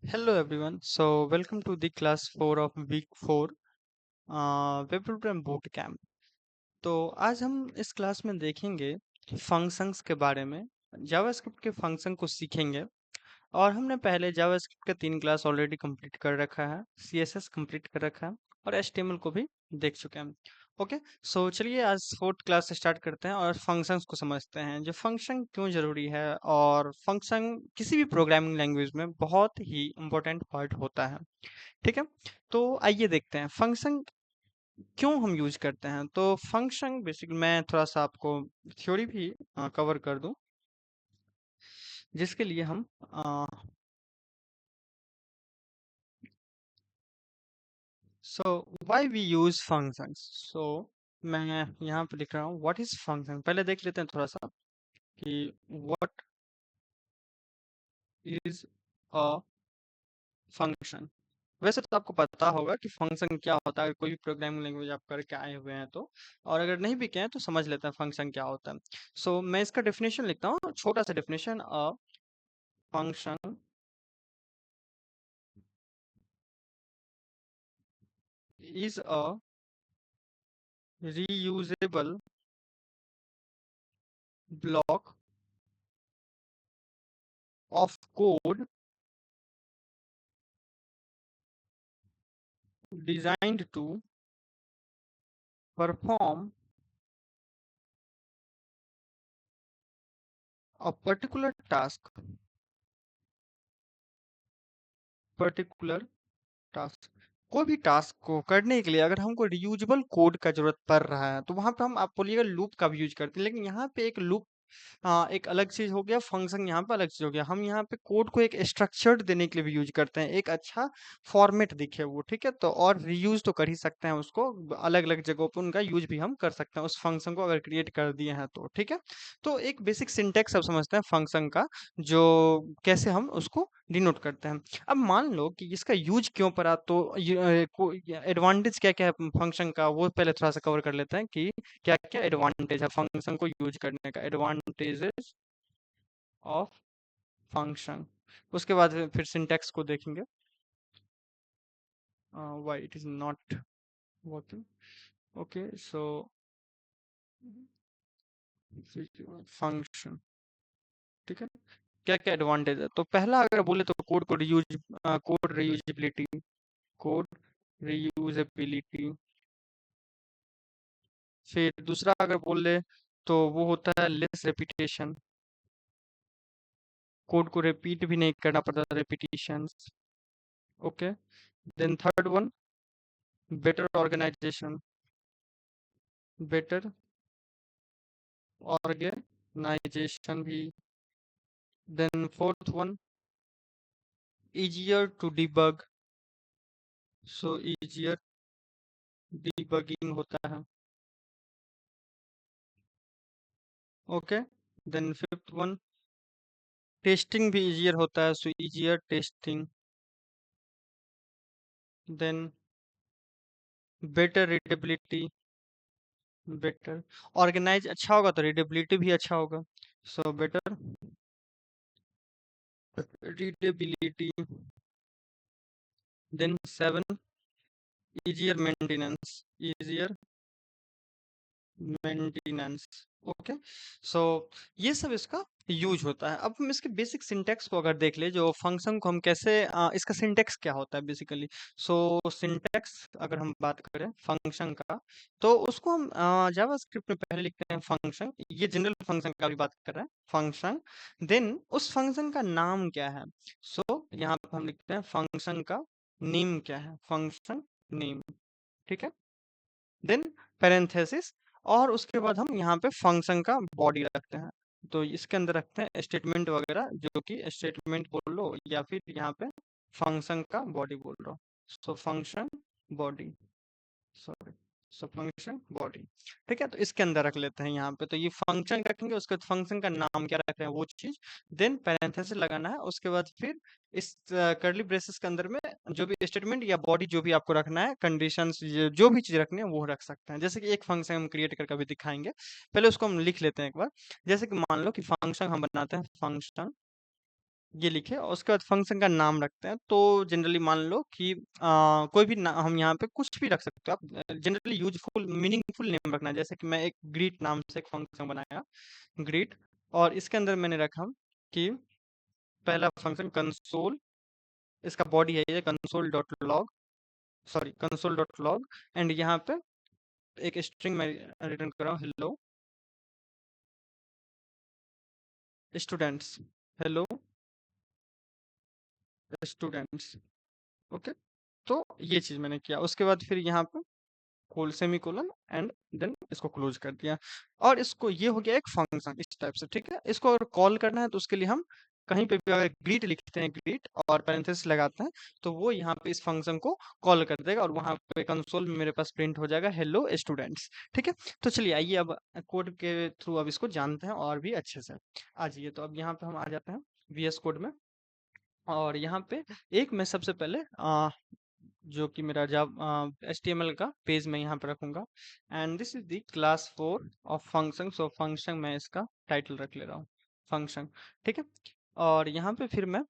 Hello everyone. Welcome to the class 4 of week 4 Web Program Boot Camp. तो आज हम इस क्लास में देखेंगे फंक्शंस के बारे में, जावास्क्रिप्ट के फंक्शन को सीखेंगे। और हमने पहले जावास्क्रिप्ट का 3 क्लास ऑलरेडी कंप्लीट कर रखा है, सीएसएस कंप्लीट कर रखा है और एचटीएमएल को भी देख चुके हैं। ओके, सो चलिए आज फोर्थ क्लास स्टार्ट करते हैं और फंक्शंस को समझते हैं, जो फंक्शन क्यों जरूरी है और फंक्शन किसी भी प्रोग्रामिंग लैंग्वेज में बहुत ही इम्पोर्टेंट पार्ट होता है। ठीक है, तो आइए देखते हैं फंक्शन क्यों हम यूज करते हैं। तो फंक्शन बेसिकली मैं थोड़ा सा आपको थ्योरी भी कवर कर दूं, जिसके लिए हम so why we use functions. So मैं यहाँ पे लिख रहा हूँ व्हाट इज फंक्शन। पहले देख लेते हैं थोड़ा सा कि व्हाट इज अ फंक्शन। वैसे तो आपको पता होगा कि फंक्शन क्या होता है, कोई भी प्रोग्रामिंग लैंग्वेज आप करके आए हुए हैं तो। और अगर नहीं भी किए हैं तो समझ लेते हैं फंक्शन क्या होता है। मैं इसका डेफिनेशन लिखता हूँ, छोटा सा definition. A function is a reusable block of code designed to perform a particular task. कोई भी टास्क को करने के लिए अगर हमको रियूजेबल कोड का जरूरत पड़ रहा है तो वहां पे हम, आप बोलिएगा, लूप का भी यूज करते हैं। लेकिन यहाँ पे एक लूप एक अलग चीज हो गया, फंक्शन यहाँ पे अलग चीज हो गया। हम यहाँ पे कोड को एक स्ट्रक्चर्ड देने के लिए भी यूज करते हैं, एक अच्छा फॉर्मेट दिखे वो। ठीक है, तो और रीयूज तो कर ही सकते हैं उसको, अलग अलग जगहों पे उनका यूज भी हम कर सकते हैं उस फंक्शन को अगर क्रिएट कर दिए हैं तो। ठीक है, तो एक बेसिक सिंटेक्स सब समझते हैं फंक्शन का, जो कैसे हम उसको डिनोट करते हैं। अब मान लो कि इसका यूज क्यों पड़ा, तो एडवांटेज क्या क्या है फंक्शन का, वो पहले थोड़ा सा कवर कर लेते हैं कि क्या क्या एडवांटेज है फंक्शन को यूज करने का। एडवांटेजेस ऑफ फंक्शन, उसके बाद फिर सिंटैक्स को देखेंगे। Why it is not working. Okay, so function, ठीक है, क्या क्या एडवांटेज है। तो पहला अगर बोले तो कोड रीयूजेबिलिटी, कोड रीयूजेबिलिटी। फिर दूसरा अगर बोले तो वो होता है लेस रेपिटेशन, कोड को रिपीट भी नहीं करना पड़ता, repetitions. Okay, then third one, better organization, better organization भी। Then fourth one, easier to debug, so easier debugging होता है। Okay, then fifth one, testing भी easier होता है, so easier testing. Then better readability, better organize अच्छा होगा तो readability भी अच्छा होगा, so better readability. Then seven, easier maintenance, easier maintenance. Okay, so ये सब इसका यूज होता है। अब हम इसके बेसिक सिंटेक्स को अगर देख ले, जो फंक्शन को हम कैसे इसका सिंटेक्स क्या होता है बेसिकली। सो सिंटेक्स अगर हम बात करें फंक्शन का, तो उसको हम जावास्क्रिप्ट में पहले लिखते हैं फंक्शन। ये जनरल फंक्शन का भी बात कर रहे हैं, फंक्शन। देन उस फंक्शन का नाम क्या है। यहाँ पे हम लिखते हैं फंक्शन का नेम क्या है, फंक्शन नेम। ठीक है, देन पैरेंथेसिस, और उसके बाद हम यहाँ पे फंक्शन का बॉडी रखते हैं। तो इसके अंदर रखते हैं स्टेटमेंट वगैरह, जो कि स्टेटमेंट बोल लो या फिर यहाँ पे फंक्शन का बॉडी बोल लो। So function body, sorry, so function body. ठीक है, तो इसके अंदर रख लेते हैं यहाँ पे। तो ये फंक्शन रखेंगे, उसके बाद फंक्शन का नाम क्या रख रहे हैं वो चीज, देन पैरेंथेसिस लगाना है। उसके बाद फिर इस कर्ली ब्रेसेस के अंदर में जो भी स्टेटमेंट या बॉडी जो भी आपको रखना है, कंडीशंस जो भी चीज रखनी है वो रख सकते हैं। जैसे कि एक फंक्शन हम क्रिएट करके अभी दिखाएंगे, पहले उसको हम लिख लेते हैं एक बार। जैसे कि मान लो कि फंक्शन हम बनाते हैं, फंक्शन ये लिखे और उसके बाद फंक्शन का नाम रखते हैं। तो जनरली मान लो कि कोई भी हम यहाँ पे कुछ भी रख सकते हो आप। जनरली यूजफुल मीनिंगफुल नेम रखना है, जैसे कि मैं एक ग्रीट नाम से एक फंक्शन बनाया, ग्रीट। और इसके अंदर मैंने रखा कि पहला फंक्शन कंसोल, इसका बॉडी है ये console dot log, sorry console dot log. And यहाँ पे एक स्ट्रिंग मैं रिटर्न कर रहा हूँ, hello students, hello students. Okay, तो ये चीज मैंने किया। उसके बाद फिर यहाँ पे कोल सेमी कोलन एंड देन इसको क्लोज कर दिया। और इसको, ये हो गया एक फंक्शन इस टाइप से, ठीक है। इसको अगर कॉल करना है तो उसके लिए हम कहीं पे भी अगर ग्रीट लिखते हैं, ग्रीट और पैरेंथेसिस लगाते हैं, तो वो यहाँ पे इस फंक्शन को कॉल कर देगा और वहां पे कंसोल में मेरे पास प्रिंट हो जाएगा हेलो स्टूडेंट्स, ठीक है। तो चलिए आइए अब कोड के थ्रू अब इसको जानते हैं और भी अच्छे से। आ जाइए, तो अब यहाँ पे हम आ जाते हैं VS कोड में। और यहाँ पे एक मैं सबसे पहले जो कि मेरा जब HTML का पेज मैं यहाँ पे रखूंगा। And this is the class 4 of function. So function मैं इसका टाइटल रख ले रहा हूँ, फंक्शन, ठीक है। और यहाँ पे फिर मैं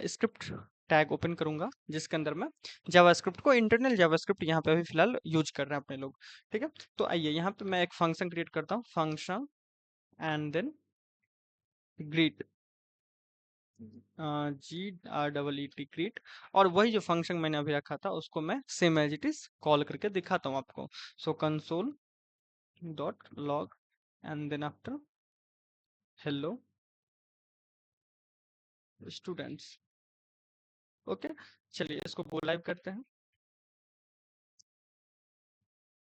स्क्रिप्ट टैग ओपन करूंगा, जिसके अंदर मैं जावास्क्रिप्ट को, इंटरनल जावास्क्रिप्ट यहाँ पे अभी फिलहाल यूज कर रहे हैं अपने लोग, ठीक है। तो आइए यहाँ पे मैं एक फंक्शन क्रिएट करता हूँ, function and then greet, GREET greet. और वही जो फंक्शन मैंने अभी रखा था उसको मैं same as it is call करके दिखाता हूँ आपको। So console dot log and then after hello students. Okay, चलिए इसको गो लाइव करते हैं।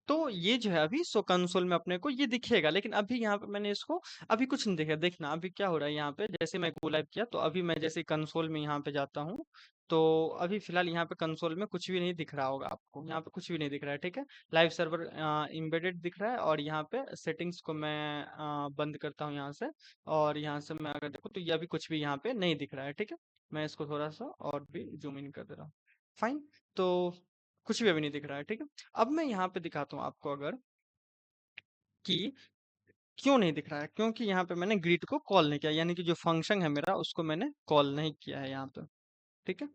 तो ये जो है अभी सो कंसोल में अपने को ये दिखेगा, लेकिन अभी यहाँ पे मैंने इसको अभी कुछ नहीं देखा। देखना अभी क्या हो रहा है यहाँ पे, जैसे मैं गो लाइव किया तो अभी मैं जैसे कंसोल में यहाँ पे जाता हूँ, तो अभी फिलहाल यहाँ पे कंसोल में कुछ भी नहीं दिख रहा होगा आपको, यहाँ पे कुछ भी नहीं दिख रहा है, ठीक है। लाइव सर्वर इम्बेडेड दिख रहा है और यहाँ पे सेटिंग्स को मैं बंद करता हूँ यहाँ से। और यहाँ से मैं अगर देखूँ तो ये अभी कुछ भी यहाँ पे नहीं दिख रहा है, ठीक है। मैं इसको थोड़ा सा और भी जूम इन कर दे रहा हूँ। फाइन, तो कुछ भी अभी नहीं दिख रहा है, ठीक है। अब मैं यहाँ पे दिखाता हूँ आपको अगर कि क्यों नहीं दिख रहा है, क्योंकि यहाँ पे मैंने ग्रीट को कॉल नहीं किया, यानी कि जो फंक्शन है मेरा उसको मैंने कॉल नहीं किया है यहाँ पे, ठीक है।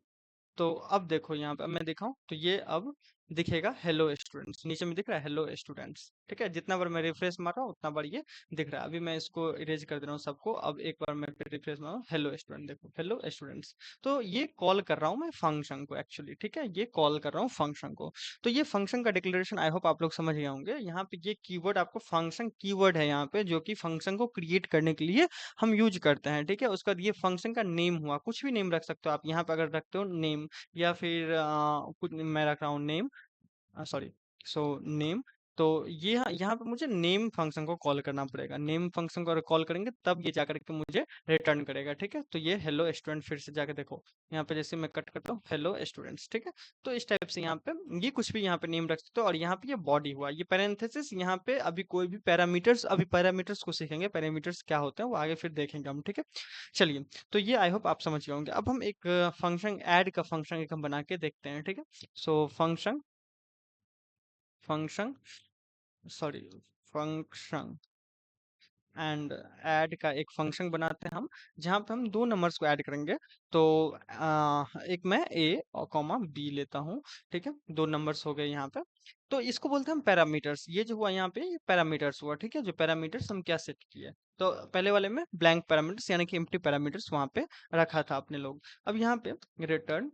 तो अब देखो यहाँ पे, अब मैं दिखाऊं तो ये अब दिखेगा हेलो स्टूडेंट्स, नीचे में दिख रहा है हेलो स्टूडेंट्स, ठीक है। जितना बार मैं रिफ्रेश मार रहा हूँ उतना बार ये दिख रहा है। अभी मैं इसको इरेज कर दे रहा हूँ सबको। अब एक बार मैं फिर रिफ्रेश मार रहा हूँ, हेलो स्टूडेंट, देखो हेलो स्टूडेंट्स। तो ये कॉल कर रहा हूँ मैं फंक्शन को एक्चुअली, ठीक है। ये कॉल कर रहा हूँ फंक्शन को। तो ये फंक्शन का डिक्लेरेशन आई होप आप लोग समझ गए होंगे। यहाँ पे ये कीवर्ड आपको फंक्शन कीवर्ड है यहाँ पे, जो कि फंक्शन को क्रिएट करने के लिए हम यूज करते हैं, ठीक है। उसका ये फंक्शन का नेम हुआ, कुछ भी नेम रख सकते हो आप यहाँ पे अगर रखते हो नेम, या फिर कुछ मैं रख रहा हूँ नेम, सॉरी, सो नेम। तो ये यहाँ पे मुझे नेम फंक्शन को कॉल करना पड़ेगा। नेम फंक्शन को अगर कॉल करेंगे तब ये जाकर के मुझे रिटर्न करेगा, ठीक है। तो ये हेलो स्टूडेंट, फिर से जाके देखो यहाँ पे, जैसे मैं कट करता हूँ हेलो स्टूडेंट्स, ठीक है। तो इस टाइप से यहाँ पे ये कुछ भी यहाँ पे नेम रख सकते हो। और यहाँ पे ये बॉडी हुआ, ये पैरेंथेसिस, यहाँ पे अभी कोई भी पैरामीटर्स, अभी पैरामीटर्स को सीखेंगे, पैरामीटर्स क्या होते हैं वो आगे फिर देखेंगे हम, ठीक है। चलिए, तो ये आई होप आप समझ गए होंगे। अब हम एक फंक्शन ऐड का फंक्शन एक हम बना के देखते हैं, ठीक है। So function, function, sorry, function and add का एक फंक्शन बनाते हैं हम, जहाँ पे हम दो नंबर्स को ऐड करेंगे। तो एक मैं ए और कॉमा बी लेता हूँ, ठीक है। दो नंबर्स हो गए यहाँ पे। तो इसको बोलते हैं हम पैरामीटर्स। ये जो हुआ यहाँ पे ये पैरामीटर्स हुआ, ठीक है। जो पैरामीटर्स हम क्या सेट किए, तो पहले वाले में ब्लैंक पैरामीटर्स यानी कि एम्प्टी पैरामीटर्स वहां पे रखा था अपने लोग। अब यहाँ पे रिटर्न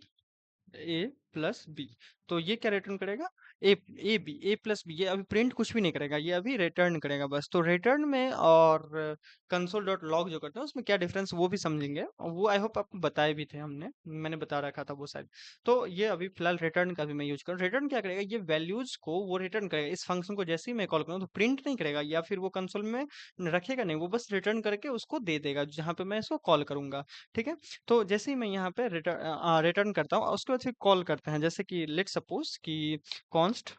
ए प्लस बी, तो ये क्या रिटर्न करेगा, A B, A plus B. ये अभी प्रिंट कुछ भी नहीं करेगा, ये अभी रिटर्न करेगा बस। तो रिटर्न में और कंसोल डॉट लॉग जो करते हैं उसमें क्या डिफरेंस वो भी समझेंगे, और वो आई होप आपको बताए भी थे हमने, मैंने बता रखा था वो शायद। तो ये अभी फिलहाल रिटर्न का भी मैं यूज करूँ। रिटर्न क्या करेगा, ये वैल्यूज को वो रिटर्न करेगा। इस फंक्शन को जैसे ही मैं कॉल करूँ तो प्रिंट नहीं करेगा या फिर वो कंसोल में रखेगा नहीं, वो बस रिटर्न करके उसको दे देगा जहाँ पे मैं इसको कॉल करूंगा, ठीक है। तो जैसे ही मैं यहाँ पे रिटर्न करता हूँ, उसके बाद फिर कॉल करते हैं, जैसे कि लेट सपोज कि कॉन्स्ट।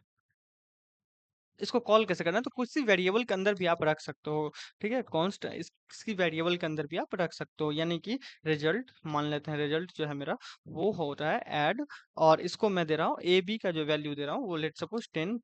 इसको कॉल कैसे करना है, तो किसी वेरिएबल के अंदर भी आप रख सकते हो, ठीक है। कॉन्स्ट इसकी वेरिएबल के अंदर भी आप रख सकते हो, यानी कि रिजल्ट मान लेते हैं, रिजल्ट जो है मेरा वो हो रहा है ऐड। और इसको मैं दे रहा हूँ ए बी का जो वैल्यू दे रहा हूँ वो लेट सपोज 10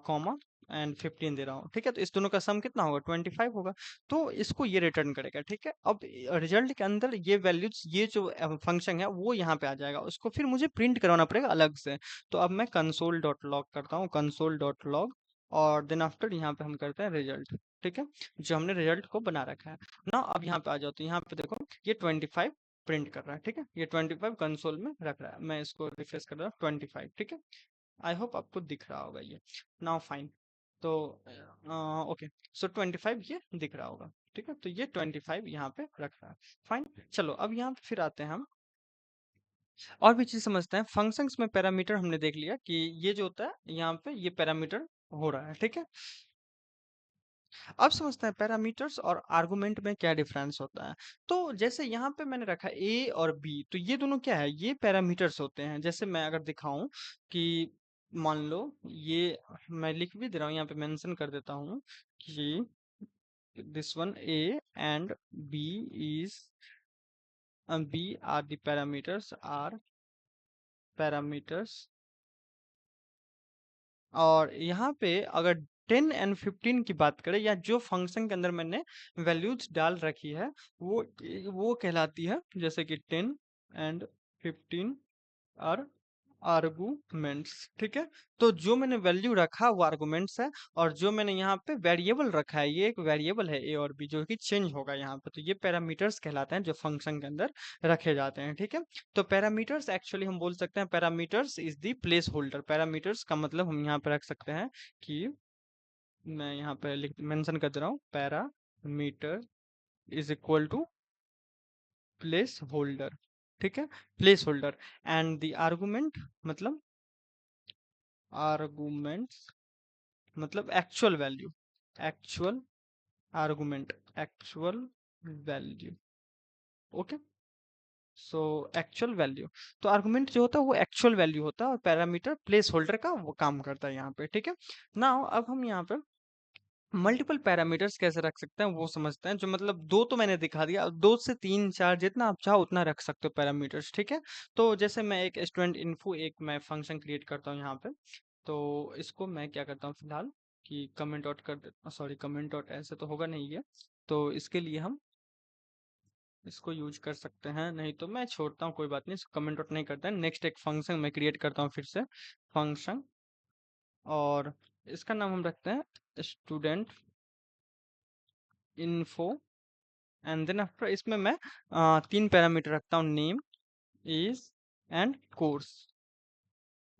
कॉमा एंड 15 दे रहा हूँ, ठीक है। तो इस दोनों का सम कितना होगा, 25 होगा। तो इसको ये रिटर्न करेगा, ठीक है। अब रिजल्ट के अंदर ये वैल्यूज, ये जो फंक्शन है वो यहाँ पे आ जाएगा, उसको फिर मुझे प्रिंट करवाना पड़ेगा अलग से। तो अब मैं कंसोल डॉट लॉग करता हूँ, कंसोल डॉट लॉग, और देन आफ्टर यहाँ पे हम करते हैं रिजल्ट, ठीक है, जो हमने रिजल्ट को बना रखा है ना। अब यहाँ पे आ जाओ, तो यहाँ पे देखो ये 25 प्रिंट कर रहा है, ठीक है। ये 25 कंसोल में रख रहा है, मैं इसको रिफ्रेश कर रहा हूँ, 25, ठीक है। आई होप आपको दिख रहा होगा ये, नाउ फाइन। तो ओके, सो 25 ये दिख रहा होगा, ठीक है। तो ये 25 यहाँ पे रख रहा है, फाइन। चलो अब यहाँ पे फिर आते हैं हम, और भी चीज समझते हैं। फंक्शंस में पैरामीटर हमने देख लिया कि ये जो होता है यहाँ पे ये पैरामीटर हो रहा है, ठीक है। अब समझते हैं पैरामीटर्स और आर्गुमेंट में क्या डिफरेंस होता है। तो जैसे यहाँ पे मैंने रखा ए और बी, तो ये दोनों क्या है, ये पैरामीटर्स होते हैं। जैसे मैं अगर दिखाऊं कि मान लो ये, मैं लिख भी दे रहा हूँ यहाँ पे, मेंशन कर देता हूँ कि this one A and B is, B are the parameters, are parameters. और यहाँ पे अगर 10 एंड 15 की बात करें, या जो फंक्शन के अंदर मैंने वैल्यूज डाल रखी है, वो कहलाती है, जैसे कि 10 एंड 15 आर आर्गुमेंट्स, ठीक है। तो जो मैंने वैल्यू रखा वो आर्गुमेंट्स है, और जो मैंने यहाँ पे वेरिएबल रखा है, ये एक वेरिएबल है ए और बी, जो कि चेंज होगा यहाँ पे, तो ये पैरामीटर्स कहलाते हैं जो फंक्शन के अंदर रखे जाते हैं, ठीक है। तो पैरामीटर्स एक्चुअली हम बोल सकते हैं, parameters is the place holder. Parameters का मतलब हम यहाँ पे रख सकते हैं कि, मैं यहाँ पे लिख मेंशन कर दे रहा हूँ, parameter is equal to placeholder, ठीक है, placeholder. And the argument मतलब, आर्गुमेंट्स मतलब actual value, actual argument, actual value, okay. So actual value, तो आर्गुमेंट जो होता है वो एक्चुअल वैल्यू होता है, और पैरामीटर प्लेस होल्डर का वो काम करता है यहाँ पे, ठीक है। नाउ अब हम यहाँ पे मल्टीपल पैरामीटर्स कैसे रख सकते हैं वो समझते हैं। जो मतलब दो तो मैंने दिखा दिया, दो से तीन चार जितना आप चाहो उतना रख सकते हो पैरामीटर्स, ठीक है। तो जैसे मैं एक स्टूडेंट इन्फो, एक मैं फंक्शन क्रिएट करता हूँ यहाँ पे। तो इसको मैं क्या करता हूँ फिलहाल, कि कमेंट डॉट कर देता, सॉरी कमेंट डॉट ऐसे तो होगा नहीं है, तो इसके लिए हम इसको यूज कर सकते हैं, नहीं तो मैं छोड़ता हूँ, कोई बात नहीं, कमेंट डॉट नहीं करते हैं। नेक्स्ट एक फंक्शन मैं क्रिएट करता हूँ फिर से, फंक्शन, और इसका नाम हम रखते हैं student info. And then after इसमें मैं तीन पैरामीटर रखता हूँ, name, age and course,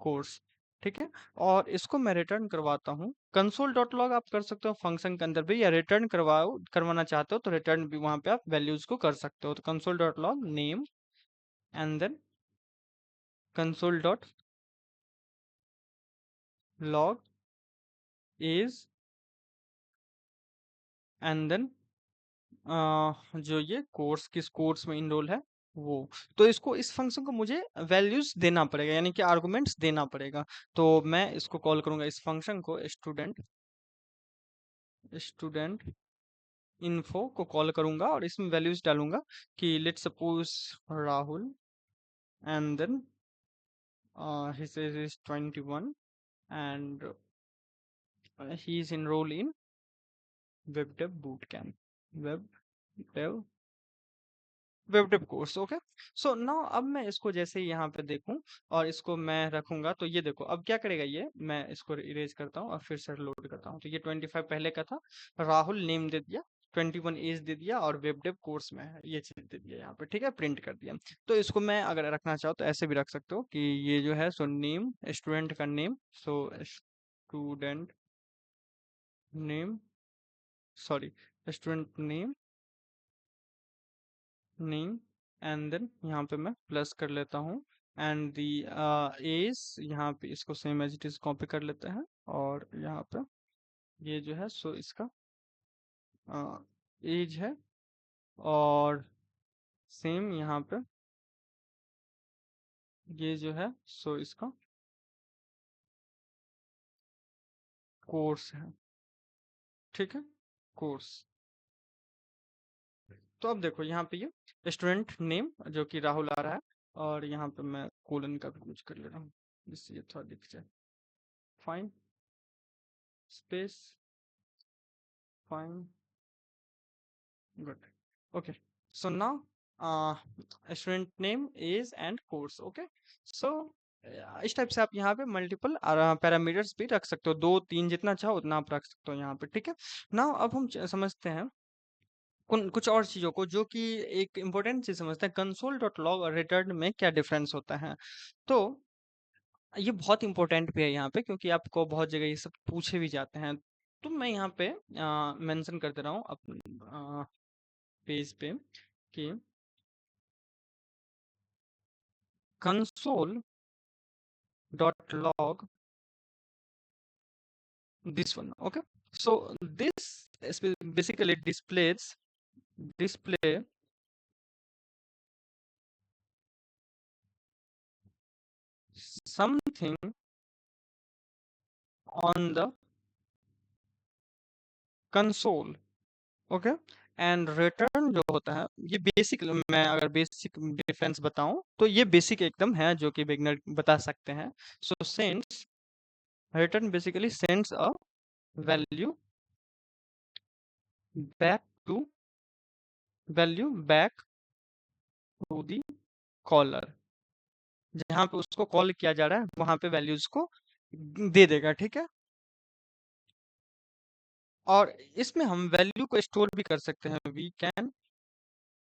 course, ठीक है। और इसको मैं रिटर्न करवाता हूँ कंसोल डॉट लॉग। आप कर सकते हो फंक्शन के अंदर भी, या रिटर्न करवाना चाहते हो तो रिटर्न भी वहां पे आप वैल्यूज को कर सकते हो। तो console dot log name, and then console dot log age, and then जो ये कोर्स किस कोर्स में इनरोल है वो। तो इसको, इस फंक्शन को मुझे वैल्यूज देना पड़ेगा, यानी कि आर्गुमेंट्स देना पड़ेगा। तो मैं इसको कॉल करूंगा, इस फंक्शन को स्टूडेंट, स्टूडेंट इन्फो को कॉल करूंगा, और इसमें वैल्यूज डालूंगा कि let's suppose Rahul, and then his age is 21, and he is enrolled in web dev boot camp, web dev, web dev course, okay. So now अब मैं इसको जैसे ही यहाँ पे देखूं और इसको मैं रखूंगा, तो ये देखो अब क्या करेगा ये, मैं इसको इरेज करता हूँ और फिर से लोड करता हूँ। तो ये 25 पहले का था, राहुल नेम दे दिया, 21 एज दे दिया, और वेब डेव कोर्स में है ये चीज दे दिया यहाँ पे, ठीक है, प्रिंट कर दिया। तो इसको मैं अगर रखना चाहूँ तो ऐसे भी रख सकते हो कि ये जो है, सो नेम, स्टूडेंट का name, so student name, sorry student name, name, and then यहाँ पे मैं प्लस कर लेता हूँ, एंड दी एज, यहाँ पे इसको same as it is copy कर लेते हैं, और यहाँ पे ये जो है सो इसका एज है, और सेम यहाँ पे ये जो है सो इसका कोर्स है, ठीक है, कोर्स। तो अब देखो यहाँ पे ये स्टूडेंट नेम जो कि राहुल आ रहा है, और यहाँ पे मैं कोलन का भी यूज कर ले रहा हूँ, जिससे ये थोड़ा दिख जाए, fine. Space fine good okay so now student name age and course okay so इस टाइप से आप यहाँ पे मल्टीपल पैरामीटर्स भी रख सकते हो, 2 3 जितना चाहो उतना आप रख सकते हो यहाँ पे, ठीक है। नाउ अब हम समझते हैं कुछ और चीजों को जो कि एक इम्पोर्टेंट चीज समझते हैं, कंसोल डॉट लॉग और रिटर्न में क्या डिफरेंस होता है। तो ये बहुत इंपॉर्टेंट भी है यहाँ पे, क्योंकि आपको बहुत जगह ये सब पूछे भी जाते हैं। तो मैं यहाँ पे मेंशन कर दे रहा हूँ अपने पेज पे कि console dot log this one okay so this basically display something on the console okay and return जो होता है ये बेसिक, मैं अगर बेसिक डिफरेंस बताऊं तो ये बेसिक एकदम है जो कि बिगनर बता सकते हैं। So sends return basically sends a value back to back to the caller, जहां पे उसको कॉल किया जा रहा है वहां पे वैल्यूज को दे देगा, ठीक है। और इसमें हम वैल्यू को स्टोर भी कर सकते हैं, वी कैन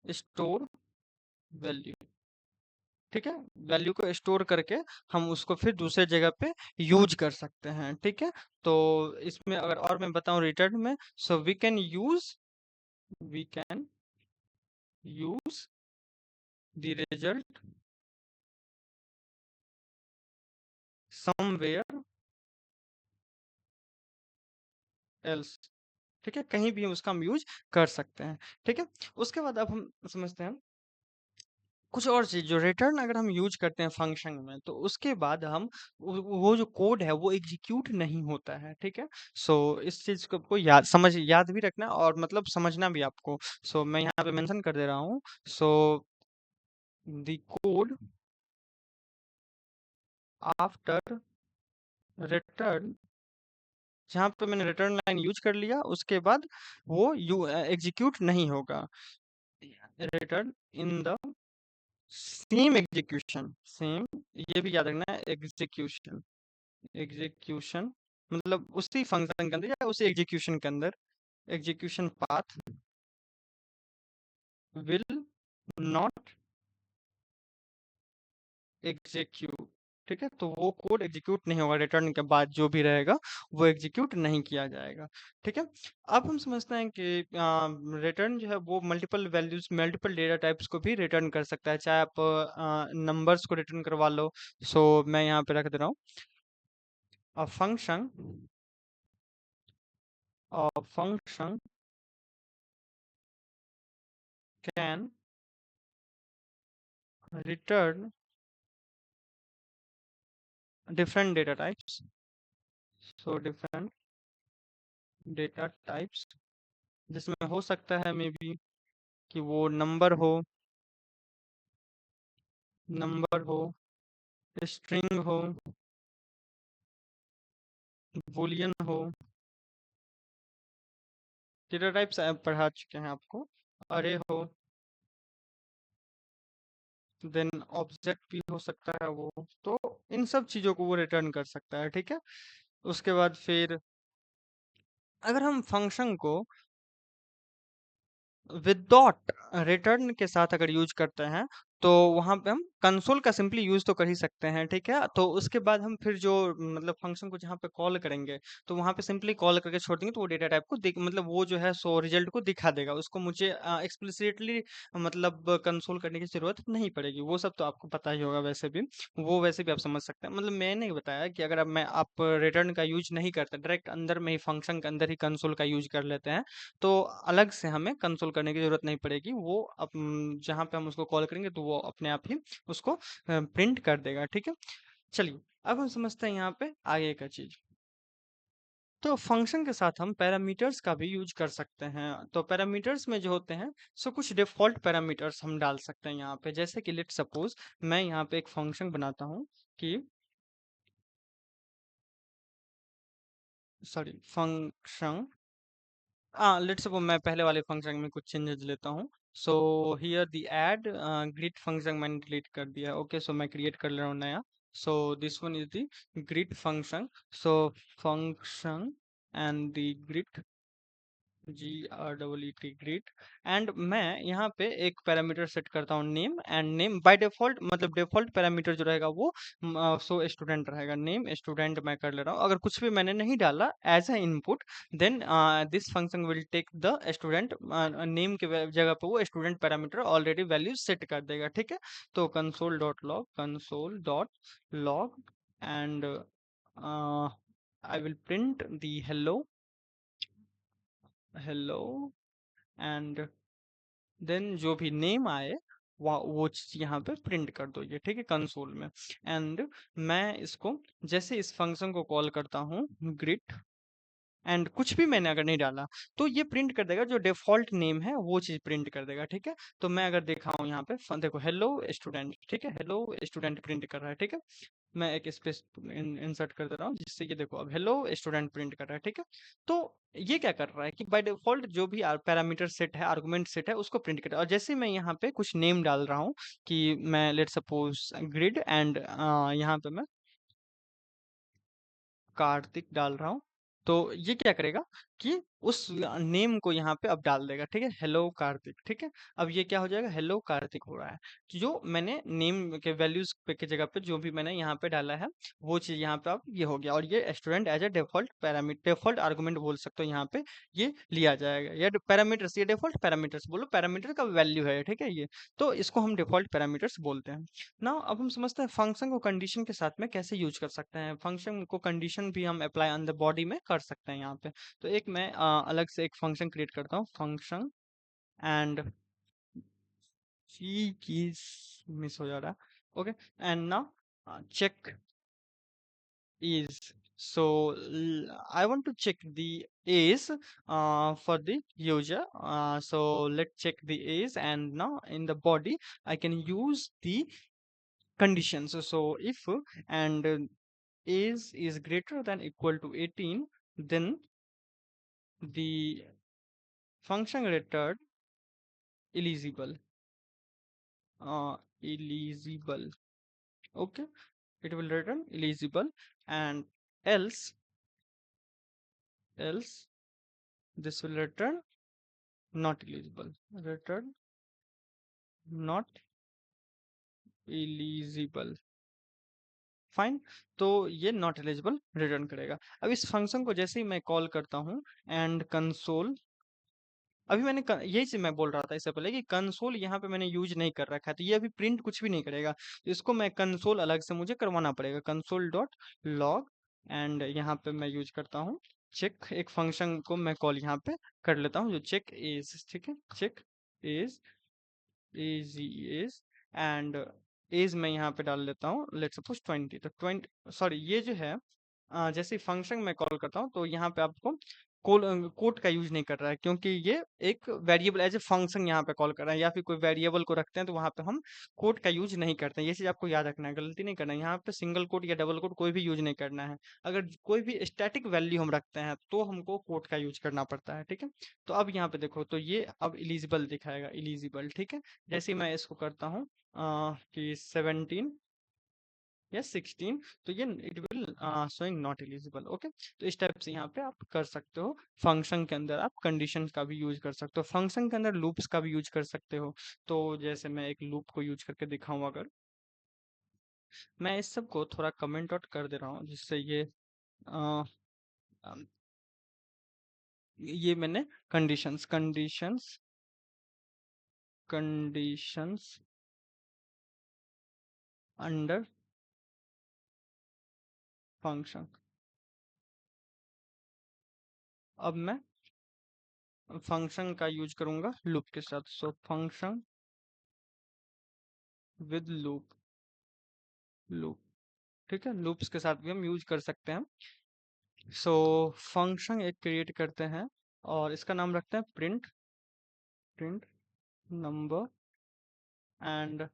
स्टोर वैल्यू, ठीक है। वैल्यू को स्टोर करके हम उसको फिर दूसरे जगह पे यूज कर सकते हैं, ठीक है। तो इसमें अगर और मैं बताऊं रिटर्न में, so we can use the result somewhere else, ठीक है, कहीं भी हम उसका हम यूज कर सकते हैं, ठीक है। उसके बाद अब हम समझते हैं कुछ और चीज, जो रिटर्न अगर हम यूज करते हैं फंक्शन में तो उसके बाद हम वो जो कोड है वो एग्जीक्यूट नहीं होता है, ठीक है। सो इस चीज को याद भी रखना और मतलब समझना भी आपको। सो मैं यहाँ पे मेंशन कर दे रहा हूँ। So the code after return, जहाँ पे मैंने रिटर्न लाइन यूज कर लिया उसके बाद वो एग्जीक्यूट नहीं होगा। रिटर्न इन द सेम, ये भी याद रखना है, एग्जीक्यूशन मतलब उसी फंक्शन के अंदर या उसी एग्जीक्यूशन के अंदर, execution path will not execute, ठीक है। तो वो कोड एग्जीक्यूट नहीं होगा, रिटर्न के बाद जो भी रहेगा वो एग्जीक्यूट नहीं किया जाएगा, ठीक है। अब हम समझते हैं कि रिटर्न जो है वो multiple values multiple data types को भी रिटर्न कर सकता है, चाहे आप नंबर्स को रिटर्न करवा लो। सो मैं यहाँ पे रख दे रहा हूँ a function can return different data types, so different data types जिसमें हो सकता है मे बी कि वो नंबर हो स्ट्रिंग हो बूलियन हो, डेटा टाइप्स पढ़ा चुके हैं आपको, अरे हो, देन ऑब्जेक्ट भी हो सकता है वो, तो इन सब चीजों को वो रिटर्न कर सकता है, ठीक है। उसके बाद फिर अगर हम फंक्शन को विदाउट रिटर्न के साथ अगर यूज करते हैं तो वहां पे हम कंसोल का सिंपली यूज तो कर ही सकते हैं, ठीक है। तो उसके बाद हम फिर जो मतलब फंक्शन को जहाँ पे कॉल करेंगे तो वहां पे सिंपली कॉल करके छोड़ देंगे तो वो डेटा टाइप को मतलब वो जो है सो रिजल्ट को दिखा देगा, उसको मुझे एक्सप्लिसिटली मतलब कंसोल करने की जरूरत नहीं पड़ेगी। वो सब तो आपको पता ही होगा वैसे भी, वो वैसे भी आप समझ सकते हैं। मतलब मैंने बताया कि अगर आप रिटर्न का यूज नहीं करते, डायरेक्ट अंदर में ही फंक्शन के अंदर ही कंसोल का यूज कर लेते हैं तो अलग से हमें कंसोल करने की ज़रूरत नहीं पड़ेगी। वो जहाँ पे हम उसको कॉल करेंगे तो वो अपने आप ही उसको प्रिंट कर देगा, ठीक है। चलिए अब हम समझते हैं यहाँ पे आगे का चीज़। तो फंक्शन के साथ हम पैरामीटर्स का भी यूज कर सकते हैं। तो पैरामीटर्स में जो होते हैं सो कुछ डिफ़ॉल्ट पैरामीटर्स हम डाल सकते हैं यहाँ पे, जैसे कि लेट सपोज मैं यहाँ पे एक फंक्शन बनाता हूँ कि सॉरी फंक्शन, लेट्स सपोज मैं पहले वाले फंक्शन में कुछ चेंजेस लेता हूँ। So here the add greet function मैंने डिलीट कर दिया। ओके, सो मैं क्रिएट कर ले रहा हूँ नया। So this one is the greet function. So function and the greet, GREET greet. And मैं यहाँ पे एक पैरामीटर सेट करता हूँ name, and name by default मतलब डिफॉल्ट पैरामीटर जो रहेगा वो सो स्टूडेंट रहेगा। नेम स्टूडेंट मैं कर ले रहा हूँ। अगर कुछ भी मैंने नहीं डाला as a input, then this function will take the student, name के जगह पे वो student parameter already value set कर देगा। ठीक है, तो console.log and I will print the hello, hello, and then जो भी नेम आए वो चीज यहाँ पे प्रिंट कर दो ये। ठीक है, कंसोल में। एंड मैं इसको जैसे इस फंक्शन को कॉल करता हूँ ग्रिट, एंड कुछ भी मैंने अगर नहीं डाला तो ये प्रिंट कर देगा जो डिफॉल्ट नेम है वो चीज प्रिंट कर देगा। ठीक है, तो मैं अगर दिखाऊं यहाँ पे देखो हेलो स्टूडेंट, ठीक है, हेलो स्टूडेंट प्रिंट कर रहा है। ठीक है, मैं एक स्पेस इंसर्ट कर दे रहा हूँ जिससे ये देखो अब हेलो स्टूडेंट प्रिंट कर रहा है। ठीक है, तो ये क्या कर रहा है कि बाय डिफॉल्ट जो भी पैरामीटर सेट है, आर्गुमेंट सेट है, उसको प्रिंट कर रहा है। और जैसे ही मैं यहाँ पे कुछ नेम डाल रहा हूँ कि मैं लेट सपोज ग्रिड, एंड यहाँ पे मैं कार्तिक डाल रहा हूँ, तो ये क्या करेगा कि उस नेम को यहाँ पे अब डाल देगा। ठीक है, हेलो कार्तिक। ठीक है, अब ये क्या हो जाएगा, हेलो कार्तिक हो रहा है। जो मैंने नेम के वैल्यूज पे की जगह पे जो भी मैंने यहाँ पे डाला है वो चीज यहाँ पे अब ये हो गया। और ये student as a default parameter, default argument बोल सकते हो यहाँ पे, ये लिया जाएगा। ये पैरामीटर्स, ये डिफॉल्ट पैरामीटर्स बोलो, पैरामीटर का वैल्यू है। ठीक है, ये तो इसको हम डिफॉल्ट पैरामीटर्स बोलते हैं ना। अब हम समझते हैं फंक्शन को कंडीशन के साथ में कैसे यूज कर सकते हैं। फंक्शन को कंडीशन भी हम अप्लाई ऑन द बॉडी में कर सकते हैं यहाँ पे। तो एक मैं अलग से एक फंक्शन क्रिएट करता हूँ, फंक्शन एंड ची कीज मिस हो जा रहा है। Okay, and now check is, so I want to check the age for the user. So let's check the age, and now in the body I can use the conditions. So if and age is greater than equal to 18, then the function returned eligible. Eligible. Okay, it will return eligible, and else this will return not eligible. Return not eligible. Fine, तो ये not eligible return करेगा। अब इस function को जैसे ही मैं call करता हूँ एंड कंसोल, अभी मैंने यही चीज मैं बोल रहा था इससे पहले कि कंसोल यहाँ पे मैंने यूज नहीं कर रखा है, तो ये अभी प्रिंट कुछ भी नहीं करेगा। तो इसको मैं कंसोल अलग से मुझे करवाना पड़ेगा, कंसोल डॉट लॉग, एंड यहाँ पे मैं यूज करता हूँ चेक। एक फंक्शन को मैं कॉल यहाँ पे कर लेता हूँ जो चेक एज। ठीक है, check age, age and age मैं यहाँ पे डाल लेता हूँ लेट्स सपोज 20। तो 20, सॉरी ये जो है जैसे फंक्शन मैं कॉल करता हूँ तो यहाँ पे आपको कोड का यूज नहीं कर रहा है, क्योंकि ये एक वेरिएबल एज ए फंक्शन यहाँ पे कॉल कर रहा है। या फिर कोई वेरिएबल को रखते हैं तो वहाँ पे हम कोड का यूज नहीं करते हैं। ये चीज आपको याद रखना है, गलती नहीं करना है। यहाँ पे सिंगल कोड या डबल कोड कोई भी यूज नहीं करना है। अगर कोई भी स्टैटिक वैल्यू हम रखते हैं तो हमको कोड का यूज करना पड़ता है। ठीक है, तो अब यहाँ पे देखो तो ये अब इलिजिबल दिखाएगा, इलिजिबल। ठीक है, जैसे ही मैं इसको करता हूँ कि 17 या 16, तो ये it will showing not eligible. Okay, तो इस टाइप से यहाँ पे आप कर सकते हो। फंक्शन के अंदर आप कंडीशन का भी यूज कर सकते हो, फंक्शन के अंदर लूप्स का भी यूज कर सकते हो। तो जैसे मैं एक लूप को यूज करके दिखाऊं, अगर मैं इस सब को थोड़ा कमेंट आउट कर दे रहा हूँ जिससे अ, अम, ये मैंने conditions conditions conditions under function, अब मैं फंक्शन का यूज करूंगा लूप के साथ। So function with loop, loop. ठीक है, लूप्स के साथ भी हम यूज कर सकते हैं। सो फंक्शन एक क्रिएट करते हैं और इसका नाम रखते हैं print, print number and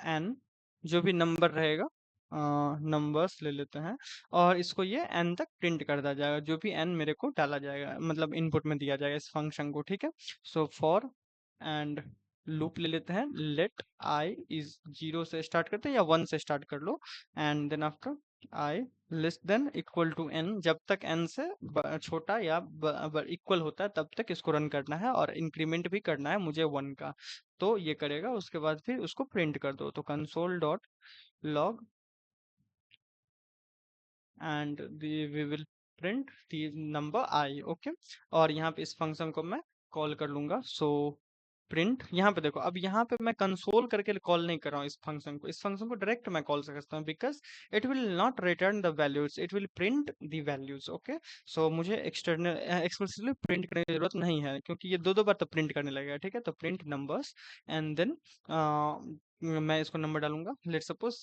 N, जो भी नंबर रहेगा नंबर्स ले लेते हैं और इसको ये एन तक प्रिंट कर दिया जाएगा, जो भी एन मेरे को डाला जाएगा मतलब इनपुट में दिया जाएगा इस फंक्शन को, ठीक है। सो फॉर एंड लूप ले लेते हैं, लेट आई इज 0 से स्टार्ट करते हैं या 1 से स्टार्ट कर लो, and then after I less than equal to N, जब तक एन से छोटा या इक्वल होता है तब तक इसको रन करना है और इंक्रीमेंट भी करना है मुझे 1 का। तो ये करेगा, उसके बाद फिर उसको प्रिंट कर दो, तो console dot log and we will print the number I, okay. और यहाँ पे इस फंक्शन को मैं कॉल कर लूंगा, सो प्रिंट। यहाँ पे देखो, अब यहाँ पे मैं कंसोल करके कॉल नहीं कर रहा हूँ इस फंक्शन को, इस फंक्शन को डायरेक्ट मैं कॉल कर सकता हूँ, because it will not return the values, it will print the values, okay. So मुझे एक्सटर्नल एक्सप्लिसिटली प्रिंट करने की जरूरत नहीं है, क्योंकि ये दो दो बार तो प्रिंट करने लगेगा, ठीक है। तो प्रिंट नंबर्स एंड देन मैं इसको नंबर डालूंगा, लेट सपोज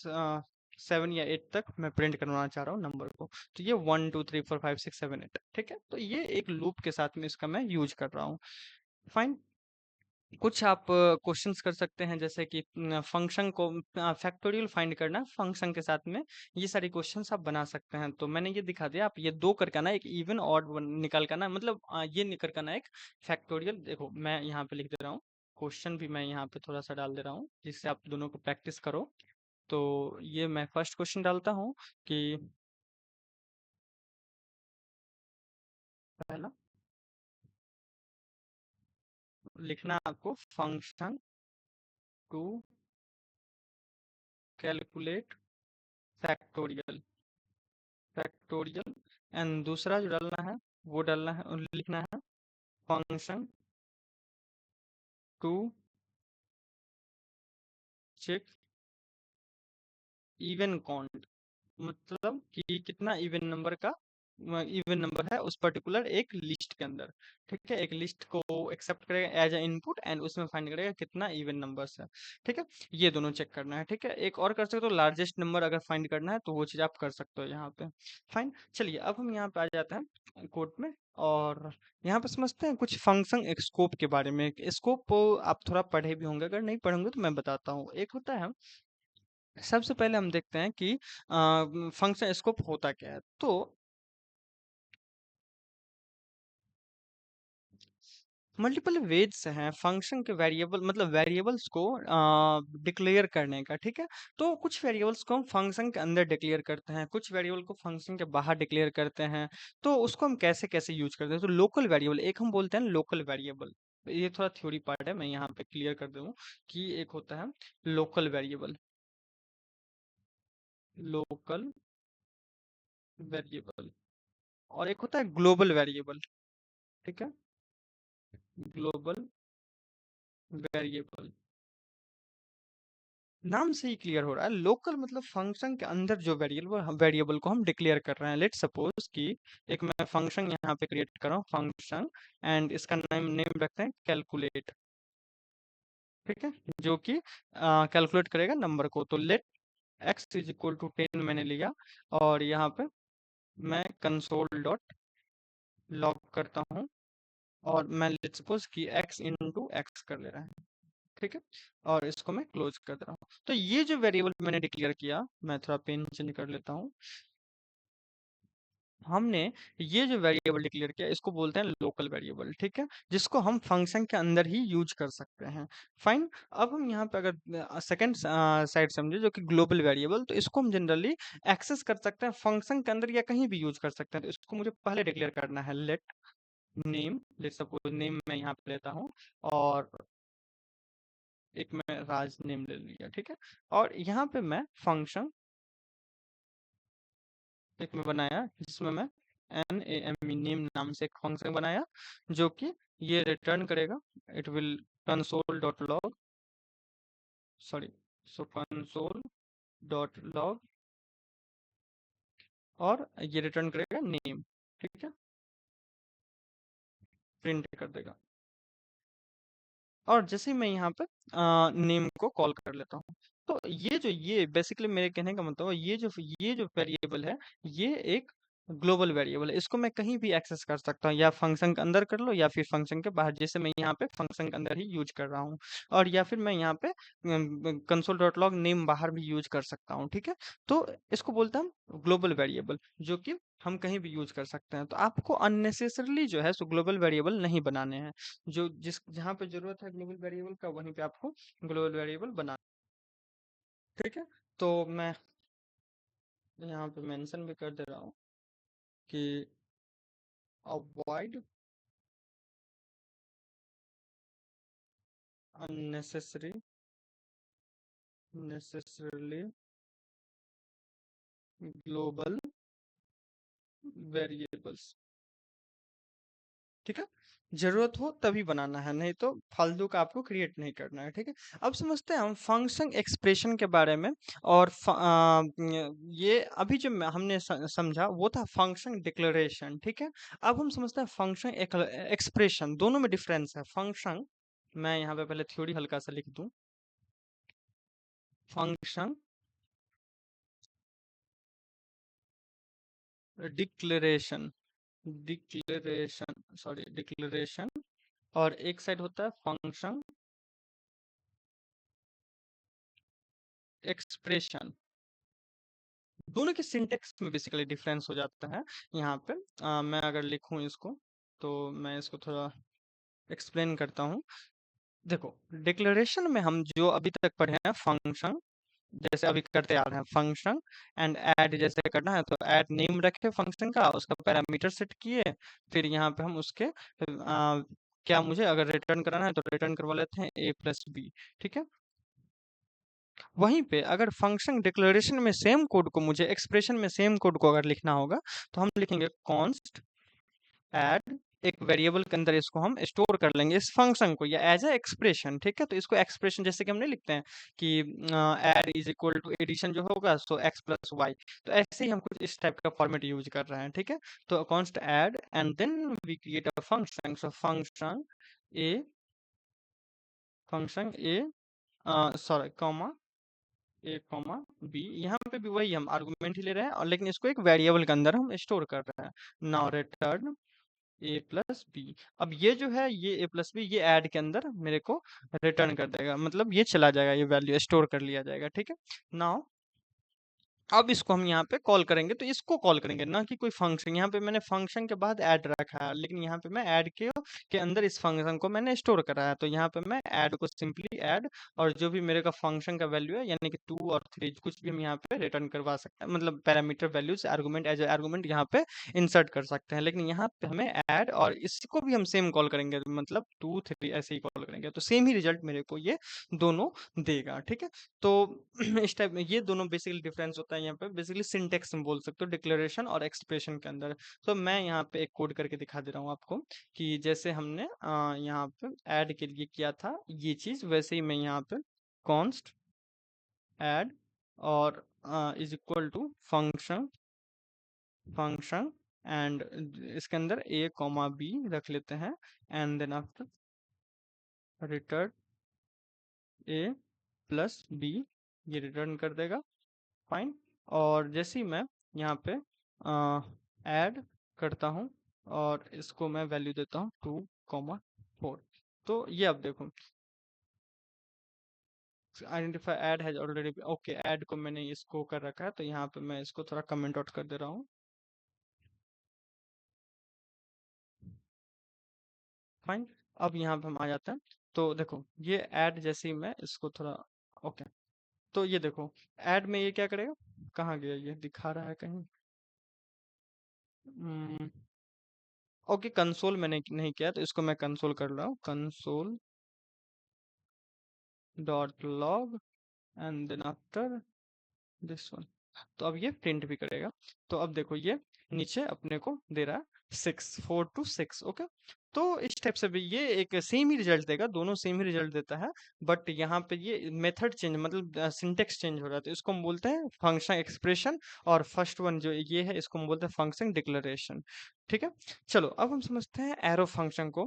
7 या 8 तक मैं प्रिंट करवाना चाह रहा हूँ नंबर को, तो ये 1 2 3 4 5 6 7 8, ठीक है। तो ये एक लूप के साथ में इसका मैं यूज कर रहा हूँ, फाइन। कुछ आप क्वेश्चंस कर सकते हैं, जैसे कि फंक्शन को फैक्टोरियल फाइंड करना है फंक्शन के साथ में, ये सारी क्वेश्चंस आप बना सकते हैं। तो मैंने ये दिखा दिया, आप ये दो करके ना एक इवन ऑड निकाल कर ना, मतलब ये निकल कर ना एक फैक्टोरियल, देखो मैं यहाँ पे लिख दे रहा हूँ, क्वेश्चन भी मैं यहाँ पे थोड़ा सा डाल दे रहा हूँ जिससे आप दोनों को प्रैक्टिस करो। तो ये मैं फर्स्ट क्वेश्चन डालता हूँ कि पहला लिखना आपको function to calculate factorial, factorial. And दूसरा जो डालना है वो डालना है, लिखना है function to check even count, मतलब कि कितना इवन नंबर का इवन नंबर है उस पर्टिकुलर एक लिस्ट के अंदर, ठीक है। एक लिस्ट को एक्सेप्ट करेगा एज ए इनपुट एंड उसमें फाइंड करेगा कितना इवन नंबर्स है, ठीक है। ये दोनों चेक करना है, ठीक है। एक और कर सकते हो, लार्जेस्ट नंबर अगर फाइंड करना है तो वो चीज आप कर सकते हो यहाँ पे, फाइन। चलिए अब हम यहाँ पे आ जाते हैं कोड में, और यहाँ पे समझते हैं कुछ फंक्शन स्कोप के बारे में। स्कोप आप थोड़ा पढ़े भी होंगे, अगर नहीं पढ़ेंगे तो मैं बताता हूँ। एक होता है, सबसे पहले हम देखते हैं कि फंक्शन स्कोप होता क्या है। तो मल्टीपल वेज हैं फंक्शन के वेरिएबल, मतलब वेरिएबल्स को डिक्लेयर करने का, ठीक है। तो कुछ वेरिएबल्स को हम फंक्शन के अंदर डिक्लेयर करते हैं, कुछ वेरिएबल को फंक्शन के बाहर डिक्लेयर करते हैं। तो उसको हम कैसे कैसे यूज करते हैं, तो लोकल वेरिएबल एक हम बोलते हैं लोकल वेरिएबल। ये थोड़ा थ्योरी पार्ट है, मैं यहाँ पे क्लियर कर दूं कि एक होता है लोकल वेरिएबल, लोकल वेरिएबल, और एक होता है ग्लोबल वेरिएबल, ठीक है, ग्लोबल वेरिएबल। नाम से ही क्लियर हो रहा है, लोकल मतलब फंक्शन के अंदर जो वेरिएबल वेरिएबल को हम डिक्लेयर कर रहे हैं। लेट सपोज कि एक मैं फंक्शन यहाँ पे क्रिएट कर रहा हूँ, फंक्शन, एंड इसका नेम नेम रखते हैं कैलकुलेट, ठीक है, जो कि कैलकुलेट करेगा नंबर को। तो let x is equal to 10 मैंने लिया, और यहाँ पे मैं कंसोल डॉट लॉग करता हूँ, और मैं लेट सपोज कि एक्स इंटू एक्स कर ले रहा है, ठीक है। और इसको मैं क्लोज कर दे रहा हूँ। तो ये जो वेरिएबल मैंने डिक्लेयर किया, मैं थोड़ा पेन चेंज कर लेता हूँ, हमने ये जो वेरिएबल डिक्लेयर किया इसको बोलते हैं लोकल वेरिएबल, ठीक है, जिसको हम फंक्शन के अंदर ही यूज कर सकते हैं, फाइन। अब हम यहाँ पे अगर सेकंड साइड समझे जो कि ग्लोबल वेरिएबल, तो इसको हम जनरली एक्सेस कर सकते हैं फंक्शन के अंदर या कहीं भी यूज कर सकते हैं। तो इसको मुझे पहले डिक्लेयर करना है, let name, let suppose name मैं यहाँ पे लेता हूँ, और एक मैं राज नेम ले लिया, ठीक है। और यहाँ पे मैं फंक्शन एक में बनाया जिसमें मैं NAME नेम नाम से एक फंक्शन बनाया, जो कि ये रिटर्न करेगा, it will console dot log, sorry, so console dot log, और ये रिटर्न करेगा नेम, ठीक है, प्रिंट कर देगा। और जैसे ही मैं यहाँ पे नेम को कॉल कर लेता हूँ, तो ये बेसिकली मेरे कहने का मतलब है, ये जो वेरिएबल है, ये एक ग्लोबल वेरिएबल है, इसको मैं कहीं भी एक्सेस कर सकता हूँ, या फंक्शन के अंदर कर लो या फिर फंक्शन के बाहर, जैसे मैं यहाँ पे फंक्शन के अंदर ही यूज कर रहा हूँ, और या फिर मैं यहाँ पे कंसोल डॉट लॉग नेम बाहर भी यूज कर सकता हूँ, ठीक है। तो इसको बोलते हैं हम ग्लोबल वेरिएबल, जो कि हम कहीं भी यूज कर सकते हैं। तो आपको अननेसेसरली जो है सो ग्लोबल वेरिएबल नहीं बनाने हैं, जो जिस जहाँ पे जरूरत है ग्लोबल वेरिएबल का वहीं पे आपको ग्लोबल वेरिएबल बना, ठीक है। तो मैं यहाँ पे मेंशन भी कर दे रहा हूँ कि avoid unnecessary necessarily global variables, ठीक है। जरूरत हो तभी बनाना है, नहीं तो फालतू का आपको क्रिएट नहीं करना है, ठीक है। अब समझते हैं हम फंक्शन एक्सप्रेशन के बारे में। और ये अभी जो हमने समझा वो था फंक्शन डिक्लेरेशन, ठीक है। अब हम समझते हैं फंक्शन एक्सप्रेशन, दोनों में डिफरेंस है। फंक्शन, मैं यहाँ पे पहले थ्योरी हल्का सा लिख दूं। Function declaration, declaration sorry declaration, और एक साइड होता है फंक्शन एक्सप्रेशन। दोनों के सिंटेक्स में बेसिकली डिफरेंस हो जाता है यहाँ पे। मैं अगर लिखूं इसको, तो मैं इसको थोड़ा एक्सप्लेन करता हूँ। देखो, डिक्लेरेशन में हम जो अभी तक पढ़े हैं फंक्शन, जैसे अभी करते आ रहे हैं फंक्शन एंड ऐड जैसे करना है, तो ऐड नेम रखे फंक्शन का, उसका पैरामीटर सेट किए, फिर यहाँ पे हम उसके क्या मुझे अगर रिटर्न कराना है तो रिटर्न करवा लेते हैं a+b, ठीक है। वहीं पे अगर फंक्शन डिक्लेरेशन में सेम कोड को मुझे एक्सप्रेशन में सेम कोड को अगर लिखना होगा, तो हम लिखेंगे कॉन्स्ट ऐड, एक वेरिएबल के अंदर इसको हम स्टोर कर लेंगे इस फंक्शन को, या एज ए एक्सप्रेशन, ठीक है। तो इसको एक्सप्रेशन जैसे कि हमने लिखते हैं कि add is equal to addition जो होगा सो x+y, तो ऐसे ही हम कुछ इस टाइप का फॉर्मेट यूज कर रहे हैं, ठीक है। तो const add and then we create a function, so a function a sorry comma a comma b, यहाँ पे भी वही हम आर्गुमेंट ही ले रहे हैं, और लेकिन इसको एक वेरिएबल के अंदर हम स्टोर कर रहे हैं। Now return a+b। अब ये जो है ये a+b ये ऐड के अंदर मेरे को रिटर्न कर देगा, मतलब ये चला जाएगा, ये वैल्यू स्टोर कर लिया जाएगा, ठीक है। नाउ अब इसको हम यहाँ पे कॉल करेंगे, तो इसको कॉल करेंगे ना कि कोई फंक्शन, यहाँ पे मैंने फंक्शन के बाद ऐड रखा है, लेकिन यहाँ पे मैं ऐड के अंदर इस फंक्शन को मैंने स्टोर करा है, तो यहाँ पे मैं ऐड को सिंपली ऐड, और जो भी मेरे का फंक्शन का वैल्यू है यानी कि 2 और 3 कुछ भी हम यहाँ पे रिटर्न करवा सकते हैं, मतलब parameter values argument as argument यहाँ पे इंसर्ट कर सकते हैं। लेकिन यहाँ पे हमें ऐड और इसको भी हम सेम कॉल करेंगे, मतलब 2 3 ऐसे ही कॉल करेंगे, तो सेम ही रिजल्ट मेरे को ये दोनों देगा, ठीक है। तो इस टाइप में ये दोनों बेसिकली डिफरेंस होता है यहाँ पे, बेसिकली सिंटेक्स में बोल सकते हो डिक्लेरेशन और एक्सप्रेशन के अंदर। तो मैं यहाँ पे एक कोड करके दिखा दे रहा हूँ आपको, कि जैसे हमने यहाँ पे ऐड के लिए किया था ये चीज, वैसे ही मैं यहाँ पे कॉन्स्ट ऐड और is equal to function function and इसके अंदर a, b रख लेते हैं, and then after return a+b, ये रिटर्न कर देगा, फाइन। और जैसे ही मैं यहाँ पे ऐड करता हूँ और इसको मैं वैल्यू देता हूँ 2, 4, तो ये अब देखो identify add has already, okay add को मैंने इसको कर रखा है, तो यहाँ पे मैं इसको थोड़ा कमेंट आउट कर दे रहा हूँ, फाइन। अब यहाँ पे हम आ जाते हैं, तो देखो ये ऐड जैसे ही मैं इसको थोड़ा, ओके, तो ये देखो ऐड में ये क्या करेगा, कहाँ गया ये दिखा रहा है कहीं, ओके कंसोल मैंने नहीं किया, तो इसको मैं कंसोल कर रहा हूँ, console dot log and then after this one, तो अब ये प्रिंट भी करेगा। तो अब देखो ये नीचे अपने को दे रहा है 4 to 6, ओके। तो इस टाइप से भी ये एक सेम ही रिजल्ट देगा, दोनों सेम ही रिजल्ट देता है, बट यहाँ पे ये मेथड चेंज, मतलब सिंटेक्स चेंज हो रहा है, तो इसको हम बोलते हैं फंक्शन एक्सप्रेशन, और फर्स्ट वन जो ये है इसको हम बोलते हैं फंक्शन डिक्लेरेशन, ठीक है। चलो अब हम समझते हैं एरो फंक्शन को,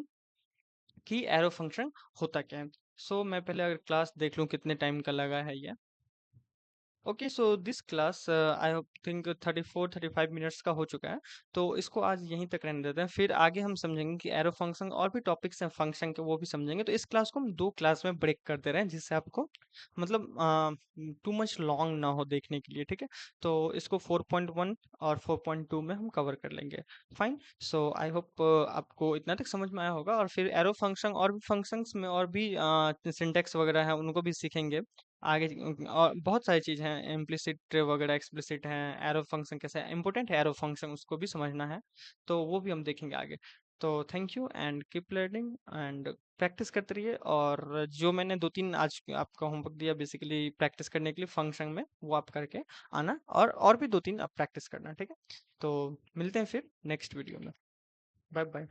कि एरो फंक्शन होता क्या है। सो मैं पहले अगर क्लास देख लूं कितने टाइम का लगा है ये, okay, so this class I think 34-35 minutes का हो चुका है, तो इसको आज यहीं तक रहने देते हैं। फिर आगे हम समझेंगे कि एरो फंक्शन और भी टॉपिक्स हैं फंक्शन के, वो भी समझेंगे। तो इस क्लास को हम दो क्लास में ब्रेक कर दे रहे हैं, जिससे आपको मतलब टू मच लॉन्ग ना हो देखने के लिए, ठीक है। तो इसको 4.1 और 4.2 में हम कवर कर लेंगे। फाइन। सो आई होप आपको इतना तक समझ में आया होगा, और फिर एरो फंक्शन और भी फंक्शंस में और भी सिंटेक्स वगैरह है, उनको भी सीखेंगे आगे। और बहुत सारी चीज़ हैं, इम्प्लिसिट वगैरह एक्सप्लिसिट हैं, एरो फंक्शन कैसे इम्पोर्टेंट है, एरो फंक्शन उसको भी समझना है, तो वो भी हम देखेंगे आगे। तो thank you and keep learning and practice करते रहिए। और जो मैंने 2-3 आज आपका होमवर्क दिया बेसिकली प्रैक्टिस करने के लिए फंक्शन में, वो आप करके आना, और भी 2-3 आप प्रैक्टिस करना, ठीक है। तो मिलते हैं फिर नेक्स्ट वीडियो में। Bye bye.